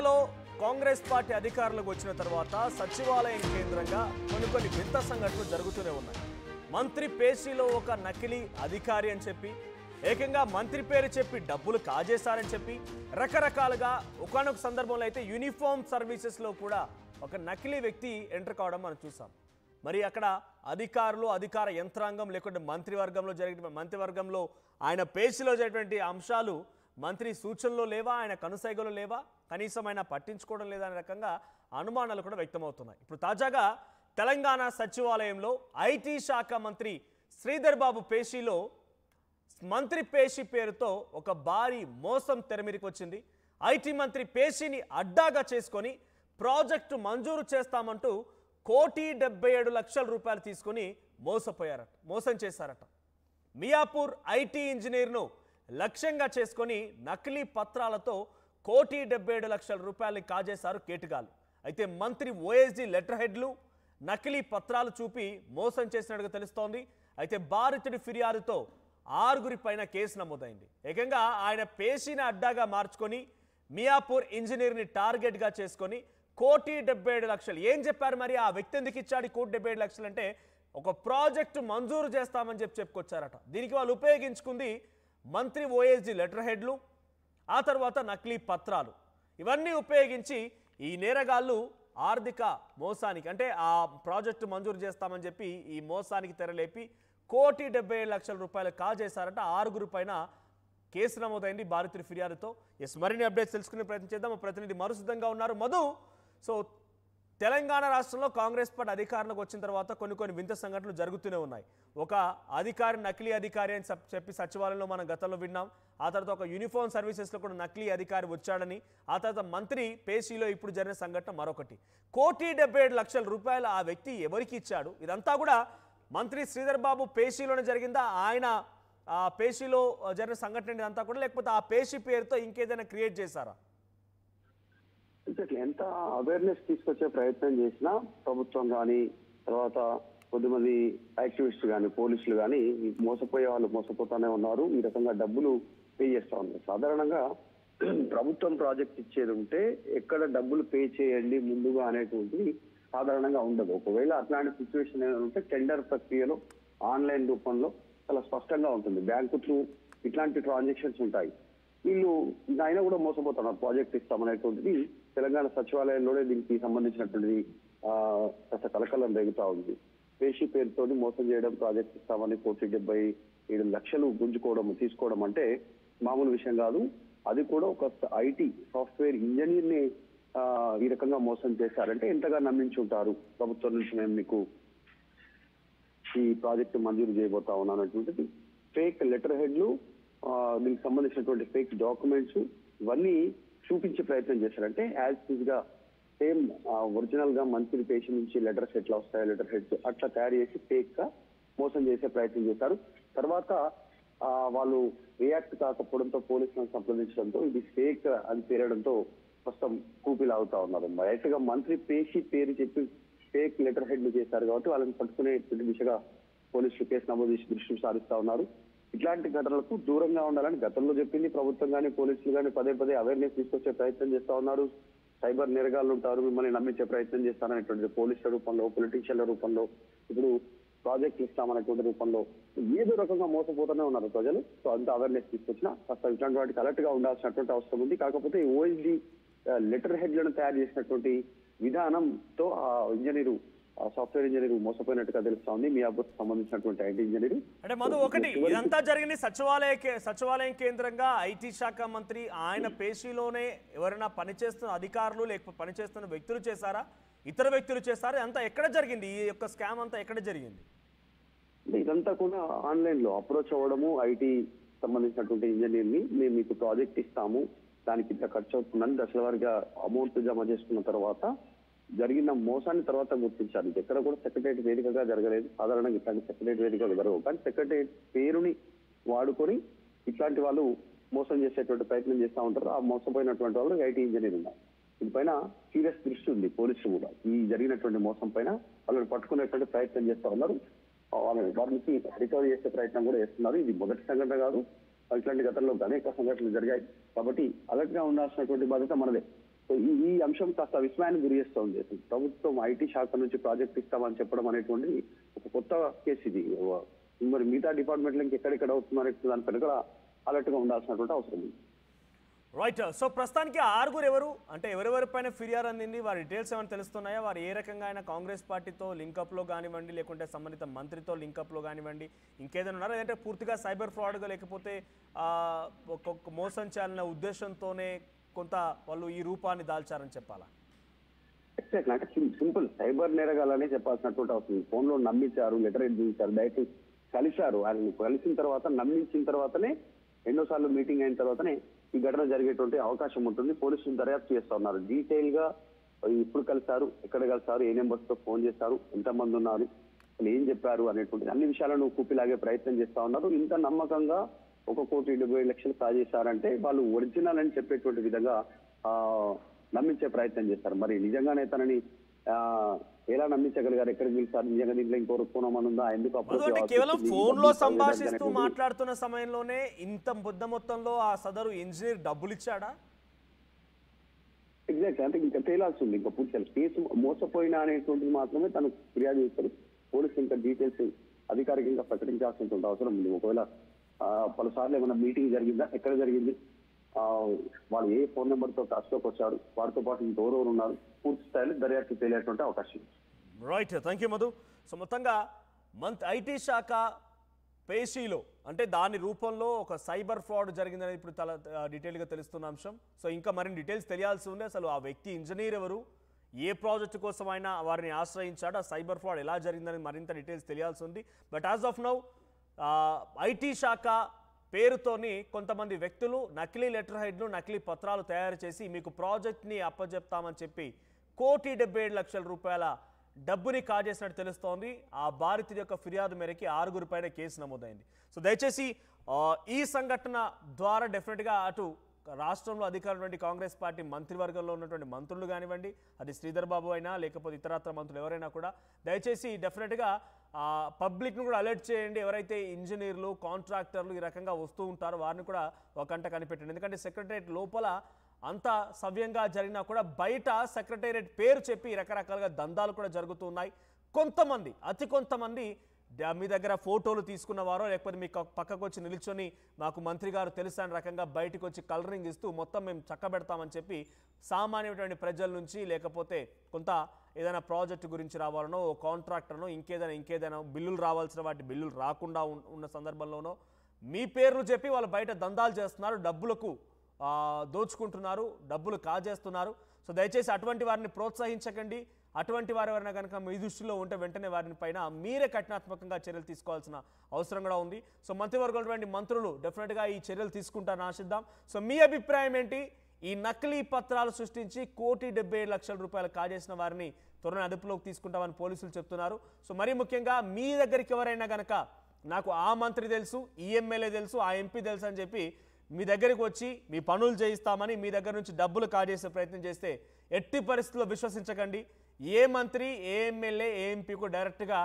లో కాంగ్రెస్ పార్టీ అధికారంలోకి వచ్చిన తర్వాత సచివాలయం కేంద్రంగా కొన్ని వింత సంఘటనలు జరుగుతూనే ఉన్నాయి. మంత్రి పేషీలో ఒక నకిలీ అధికారి అని చెప్పి, ఏకంగా మంత్రి పేరు చెప్పి డబ్బులు కాజేశారని చెప్పి, రకరకాలుగా ఒకానొక సందర్భంలో అయితే యూనిఫామ్ సర్వీసెస్లో కూడా ఒక నకిలీ వ్యక్తి ఎంటర్ కావడం మనం చూసాం. మరి అక్కడ అధికారులు, అధికార యంత్రాంగం లేకుంటే మంత్రివర్గంలో ఆయన పేషీలో జరిగినటువంటి అంశాలు మంత్రి సూచనలో లేవా, ఆయన కనుసైగలో లేవా, కనీసం ఆయన పట్టించుకోవడం లేదా అనే రకంగా అనుమానాలు కూడా వ్యక్తమవుతున్నాయి. ఇప్పుడు తాజాగా తెలంగాణ సచివాలయంలో ఐటీ శాఖ మంత్రి శ్రీధర్ బాబు పేషీలో మంత్రి పేషీ పేరుతో ఒక భారీ మోసం తెరమిరికి వచ్చింది. ఐటీ మంత్రి పేషీని అడ్డాగా చేసుకొని ప్రాజెక్టు మంజూరు చేస్తామంటూ 1,77,00,000 రూపాయలు తీసుకొని మోసం చేశారట. మియాపూర్ ఐటీ ఇంజనీర్ను లక్ష్యంగా చేసుకొని నకిలీ పత్రాలతో 1,77,00,000 రూపాయలు కాజేశారు కేటుగాలు. అయితే మంత్రి ఓఎస్డీ లెటర్ హెడ్లు, నకిలీ పత్రాలు చూపి మోసం చేసినట్టుగా తెలుస్తోంది. అయితే బాధితుడి ఫిర్యాదుతో 6 పైన కేసు నమోదైంది. ఏకంగా ఆయన పేషీని అడ్డాగా మార్చుకొని మియాపూర్ ఇంజనీర్ని టార్గెట్గా చేసుకొని 1,77,00,000 ఏం చెప్పారు మరి? ఆ వ్యక్తి ఎందుకు ఇచ్చాడు 1,77,00,000 అంటే ఒక ప్రాజెక్టు మంజూరు చేస్తామని చెప్పుకొచ్చారట. దీనికి వాళ్ళు ఉపయోగించుకుంది మంత్రి ఓఎస్డీ లెటర్ హెడ్లు, ఆ తర్వాత నకిలీ పత్రాలు. ఇవన్నీ ఉపయోగించి ఈ నేరగాళ్ళు ఆర్థిక మోసానికి, అంటే ఆ ప్రాజెక్టు మంజూరు చేస్తామని చెప్పి ఈ మోసానికి తెరలేపి 1,77,00,000 రూపాయలు కాజేశారట. 6 పైన కేసు నమోదైంది బాధితుడి ఫిర్యాదుతో. మరిన్ని అప్డేట్స్ తెలుసుకునే ప్రయత్నం చేద్దాం. ప్రతినిధి మధు సిద్ధంగా ఉన్నారు. మధు, సో తెలంగాణ రాష్ట్రంలో కాంగ్రెస్ పార్టీ అధికారంలోకి వచ్చిన తర్వాత కొన్ని వింత సంఘటనలు జరుగుతూనే ఉన్నాయి. ఒక అధికారి నకిలీ అధికారి అని చెప్పి సచివాలయంలో మనం గతంలో విన్నాం. ఆ తర్వాత ఒక యూనిఫామ్ సర్వీసెస్లో కూడా నకిలీ అధికారి వచ్చాడని, ఆ తర్వాత మంత్రి పేషీలో ఇప్పుడు జరిగిన సంఘటన మరొకటి. 1,77,00,000 రూపాయలు ఆ వ్యక్తి ఎవరికి ఇచ్చాడు? ఇదంతా కూడా మంత్రి శ్రీధర్ బాబు పేషీలోనే జరిగిందా? ఆయన ఆ పేషీలో జరిగిన సంఘటన ఇదంతా కూడా, లేకపోతే ఆ పేషీ పేరుతో ఇంకేదైనా క్రియేట్ చేశారా? ఎంత అవేర్నెస్ తీసుకొచ్చే ప్రయత్నం చేసినా ప్రభుత్వం కానీ, తర్వాత కొద్దిమంది యాక్టివిస్టులు కానీ, పోలీసులు కానీ మోసపోయే వాళ్ళు మోసపోతానే ఉన్నారు. ఈ రకంగా డబ్బులు పే చేస్తా ఉన్నారు. సాధారణంగా ప్రభుత్వం ప్రాజెక్ట్ ఇచ్చేది ఉంటే ఎక్కడ డబ్బులు పే చేయండి ముందుగా అనేటువంటిది సాధారణంగా ఉండదు. ఒకవేళ అట్లాంటి సిచ్యువేషన్ ఏమైనా ఉంటే టెండర్ ప్రక్రియలో ఆన్లైన్ రూపంలో చాలా స్పష్టంగా ఉంటుంది. బ్యాంకు త్రూ ఇట్లాంటి ట్రాన్సాక్షన్స్ ఉంటాయి. వీళ్ళు అయినా కూడా మోసపోతున్నారు. ప్రాజెక్ట్ ఇస్తామనేటువంటిది తెలంగాణ సచివాలయంలోనే దీనికి సంబంధించినటువంటిది కాస్త కలకలం రేగుతా ఉంది. పేషీ పేరుతోని మోసం చేయడం, ప్రాజెక్ట్ ఇస్తామని 1,77,00,000 తీసుకోవడం అంటే మామూలు విషయం కాదు. అది కూడా ఒక ఐటీ సాఫ్ట్వేర్ ఇంజనీర్ని ఈ రకంగా మోసం చేశారంటే ఎంతగా నమ్మించుంటారు. ప్రభుత్వం నుంచి మేము మీకు ఈ ప్రాజెక్టు మంజూరు చేయబోతా ఉన్నానటువంటిది ఫేక్ లెటర్ హెడ్లు, దీనికి సంబంధించినటువంటి ఫేక్ డాక్యుమెంట్స్ ఇవన్నీ చూపించే ప్రయత్నం చేశారంటే యాజ్ ఇట్ గా సేమ్ ఒరిజినల్ గా మంత్రి పేషీ నుంచి లెటర్స్ ఎట్లా వస్తాయో లెటర్ హెడ్స్ అట్లా తయారు చేసి ఫేక్ గా మోసం చేసే ప్రయత్నం చేశారు. తర్వాత వాళ్ళు రియాక్ట్ కాకపోవడంతో పోలీసులను సంప్రదించడంతో ఇది ఫేక్ అని తేలడంతో ప్రస్తుతం కూపీలాగుతా ఉన్నారు. డైరెక్ట్ గా మంత్రి పేషీ పేరు చెప్పి ఫేక్ లెటర్ హెడ్లు చేశారు కాబట్టి వాళ్ళని పట్టుకునే దిశగా పోలీసులు కేసు నమోదు చేసి దృష్టి సారిస్తా ఉన్నారు. ఇట్లాంటి ఘటనలకు దూరంగా ఉండాలని గతంలో చెప్పింది ప్రభుత్వం కానీ, పోలీసులు కానీ పదే అవేర్నెస్ తీసుకొచ్చే ప్రయత్నం చేస్తా ఉన్నారు. సైబర్ నేరగాళ్ళు ఉంటారు, మిమ్మల్ని నమ్మించే ప్రయత్నం చేస్తారనేటువంటిది పోలీసుల రూపంలో, పొలిటీషియన్ల రూపంలో, ఇప్పుడు ప్రాజెక్ట్ ఇస్తామనేటువంటి రూపంలో ఏదో రకంగా మోసపోతూనే ఉన్నారు ప్రజలు. సో అంత అవేర్నెస్ తీసుకొచ్చినా కాస్త ఇట్లాంటి వాటికి అలర్ట్ గా ఉండాల్సినటువంటి అవసరం ఉంది. కాకపోతే ఓఎస్డీ లెటర్ హెడ్లను తయారు చేసినటువంటి విధానంతో ఆ ఇంజనీరు, సాఫ్ట్వేర్ ఇంజనీర్ మోసపోయినట్టుగా తెలుస్తా ఉంది. మియాపూర్ సంబంధించినటువంటి ఐటీ ఇంజనీర్. అంటే మధు, ఒకటి ఇదంతా జరిగింది సచివాలయం కేంద్రంగా ఐటీ శాఖ మంత్రి ఆయన పేషీలోనే ఎవరైనా పనిచేస్తున్న అధికారులు లేకపోతే పనిచేస్తున్న వ్యక్తులు చేశారా, ఇతర వ్యక్తులు చేశారా? అంతా ఎక్కడ జరిగింది? ఈ యొక్క స్కామ్ అంతా ఎక్కడ జరిగింది? ఇదంతా కూడా ఆన్లైన్ లో అప్రోచ్ అవ్వడము, ఐటీ సంబంధించినటువంటి ఇంజనీర్ ని మేము మీకు ప్రాజెక్ట్ ఇస్తాము, దానికి ఇంత ఖర్చు అవుతుందని దశల వారీగా అమౌంట్ జమ చేసుకున్న తర్వాత జరిగిన మోసాన్ని తర్వాత గుర్తించారు. ఇది ఎక్కడ కూడా సెక్రటరేట్ వేదికగా జరగలేదు. సాధారణంగా ఇట్లాంటి సెక్రటరేట్ వేదికగా జరగవు, కానీ సెక్రటరేట్ పేరుని వాడుకొని ఇట్లాంటి వాళ్ళు మోసం చేసేటువంటి ప్రయత్నం చేస్తూ ఉంటారు. ఆ మోసపోయినటువంటి వాళ్ళు ఐటీ ఇంజనీర్ ఉన్నారు. దీనిపైన సీరియస్ దృష్టి ఉంది పోలీసులు కూడా. ఈ జరిగినటువంటి మోసం పైన వాళ్ళని పట్టుకునేటువంటి ప్రయత్నం చేస్తూ ఉన్నారు. వారి నుంచి రికవరీ చేసే ప్రయత్నం కూడా చేస్తున్నారు. ఇది మొదటి సంఘటన కాదు. ఇట్లాంటి గతంలో అనేక సంఘటనలు జరిగాయి. కాబట్టి అలర్ట్ గా ఉండాల్సినటువంటి బాధ్యత మనదే. సో ఈ అంశం కాస్త విస్మయాన్ని గురి చేస్తోంది. ప్రభుత్వం ఐటీ శాఖ నుంచి ప్రాజెక్ట్ ఇస్తామని చెప్పడం అనేటువంటిది ఒక కొత్త కేసు ఇది. మరి మిగతా డిపార్ట్మెంట్లు ఇంకెక్కడెక్కడ అవుతున్నారు దానిపైన కూడా అలర్ట్ గా ఉండాల్సినటువంటి అవసరం ఉంది. రైట్. సో ప్రస్తుతానికి ఆరుగురు ఎవరు అంటే ఎవరెవరిపైన ఫిర్యాదు అందింది, వారి డీటెయిల్స్ ఏమైనా తెలుస్తున్నాయా? వారు ఏ రకంగా అయినా కాంగ్రెస్ పార్టీతో లింకప్లో కానివ్వండి, లేకుంటే సంబంధిత మంత్రితో లింకప్లో కానివ్వండి, ఇంకేదైనా ఉన్నారా? లేదంటే పూర్తిగా సైబర్ ఫ్రాడ్గా, లేకపోతే ఒక్కొక్క మోసం చేయాలనే ఉద్దేశంతోనే కొంత వాళ్ళు ఈ రూపాన్ని దాల్చారని చెప్పాలా? ఎగ్జాక్ట్ అంటే సింపుల్ సైబర్ నేరగాలనే చెప్పాల్సినటువంటి అవసరం. ఫోన్ లో నమ్మించారు, లెటర్ ఇచ్చారు, డైరెక్ట్ కలిశారు. ఆయన కలిసిన తర్వాత నమ్మించిన తర్వాతనే ఎన్నోసార్లు మీటింగ్ అయిన తర్వాతనే ఈ ఘటన జరిగేటువంటి అవకాశం ఉంటుంది. పోలీసులు దర్యాప్తు చేస్తా ఉన్నారు. డీటెయిల్ గా ఎప్పుడు కలిశారు, ఎక్కడ కలిశారు, ఏ నెంబర్స్ తో ఫోన్ చేశారు, ఎంతమంది ఉన్నారు, అసలు ఏం చెప్పారు అనేటువంటి అన్ని విషయాలను కూపిలాగే ప్రయత్నం చేస్తా ఉన్నారు. ఇంత నమ్మకంగా 1,70,00,000 కాజేశారంటే వాళ్ళు ఒరిజినల్ అని చెప్పేటువంటి విధంగా నమ్మించే ప్రయత్నం చేస్తారు. మరి నిజంగానే తనని ఎలా నమ్మించగలిగారు, ఎక్కడికి పిలిచారు, నిజంగా దీంట్లో ఇంకో కోణం ఉందా, ఎందుకు కేవలం ఫోన్ లో సంభాషిస్తూ మాట్లాడుతున్న సమయంలోనే ఇంత పెద్ద మొత్తంలో ఆ సదరు ఇంజనీర్ డబ్బులు ఇచ్చాడా? ఎగ్జాక్ట్ అంటే ఇంకా తేలాల్సి ఉంది. ఇంకా పూర్తి కేసు మోసపోయినా అనేటువంటిది మాత్రమే తను ఫిర్యాదు చేస్తారు. పోలీసులు ఇంకా డీటెయిల్స్ అధికారికంగా ప్రకటించాల్సినటువంటి అవసరం ఉంది. ఒకవేళ పలుసార్లు ఏమైనా మీటింగ్ జరిగిందా, ఎక్కడ జరిగింది, వాళ్ళు ఏ ఫోన్ నెంబర్ తో టచ్ లోకి వచ్చారు, వారితో పాటు ఇంకెవరెవరు ఉన్నారు, పూర్తి స్థాయిలో దర్యాప్తు తెలియటువంటి అవకాశం. Right, thank you Madhu. So మొత్తంగా ఐటీ శాఖ పేషీలో అంటే దాని రూపంలో ఒక సైబర్ ఫ్రాడ్ జరిగిందని ఇప్పుడు చాలా డీటెయిల్గా తెలుస్తున్న అంశం. సో ఇంకా మరిన్ని డీటెయిల్స్ తెలియాల్సి ఉంది. అసలు ఆ వ్యక్తి ఇంజనీర్ ఎవరు, ఏ ప్రాజెక్టు కోసం అయినా వారిని ఆశ్రయించాడు, ఆ సైబర్ ఫ్రాడ్ ఎలా జరిగిందని మరింత డీటెయిల్స్ తెలియాల్సి ఉంది. But as of now IT శాఖ పేరుతోని కొంతమంది వ్యక్తులు నకిలీ లెటర్ హెడ్లు, నకిలీ పత్రాలు తయారు చేసి మీకు ప్రాజెక్ట్ని అప్పచెప్తామని చెప్పి 1,77,00,000 రూపాయల డబ్బుని కాజేసినట్టు తెలుస్తోంది. ఆ బాధితుడి యొక్క ఫిర్యాదు మేరకి 6 పైన కేసు నమోదైంది. సో దయచేసి ఈ సంఘటన ద్వారా డెఫినెట్గా అటు రాష్ట్రంలో అధికారులు కాంగ్రెస్ పార్టీ మంత్రివర్గంలో ఉన్నటువంటి మంత్రులు కానివ్వండి, అది శ్రీధర్ బాబు అయినా లేకపోతే ఇతరత్ర మంత్రులు ఎవరైనా కూడా దయచేసి డెఫినెట్గా పబ్లిక్ను కూడా అలర్ట్ చేయండి. ఎవరైతే ఇంజనీర్లు, కాంట్రాక్టర్లు ఈ రకంగా వస్తూ ఉంటారో వారిని కూడా ఒక కంట కనిపెట్టండి. ఎందుకంటే సెక్రటరియట్ లోపల అంత సవ్యంగా జరిగినా కూడా బయట సెక్రటేరియట్ పేరు చెప్పి రకరకాలుగా దందాలు కూడా జరుగుతూ ఉన్నాయి. కొంతమంది అతి కొంతమంది మీ దగ్గర ఫోటోలు తీసుకున్నవారో లేకపోతే మీకు పక్కకు వచ్చి నిల్చొని మాకు మంత్రి గారు తెలుసా అని రకంగా బయటకు వచ్చి కలరింగ్ ఇస్తూ మొత్తం మేము చక్కబెడతామని చెప్పి సామాన్యమైనటువంటి ప్రజల నుంచి లేకపోతే కొంత ఏదైనా ప్రాజెక్టు గురించి రావాలనో, ఓ కాంట్రాక్టర్నో, ఇంకేదైనా బిల్లులు రావాల్సిన వాటి బిల్లులు రాకుండా ఉన్న సందర్భంలోనో మీ పేర్లు చెప్పి వాళ్ళు బయట దందాలు చేస్తున్నారు, డబ్బులకు దోచుకుంటున్నారు, డబ్బులు కాజేస్తున్నారు. సో దయచేసి అటువంటి వారిని ప్రోత్సహించకండి. అటువంటి వారు ఎవరైనా కనుక మీ దృష్టిలో ఉంటే వెంటనే వారిని పైన మీరే కఠినాత్మకంగా చర్యలు తీసుకోవాల్సిన అవసరం కూడా ఉంది. సో మంత్రివర్గం మంత్రులు డెఫినెట్గా ఈ చర్యలు తీసుకుంటారని ఆశిద్దాం. సో మీ అభిప్రాయం ఏంటి? ఈ నకిలీ పత్రాలు సృష్టించి 1,77,00,000 రూపాయలు కాజేసిన వారిని త్వరగా అదుపులోకి తీసుకుంటామని పోలీసులు చెప్తున్నారు. సో మరీ ముఖ్యంగా మీ దగ్గరికి ఎవరైనా కనుక నాకు ఆ మంత్రి తెలుసు, ఈ ఎమ్మెల్యే తెలుసు, ఆ ఎంపీ తెలుసు అని చెప్పి మీ దగ్గరికి వచ్చి మీ పనులు చేయిస్తామని మీ దగ్గర నుంచి డబ్బులు కాజేసే ప్రయత్నం చేస్తే ఎట్టి పరిస్థితుల్లో విశ్వసించకండి. ఏ మంత్రి, ఏ ఎమ్మెల్యే, ఏ ఎంపీకు డైరెక్ట్గా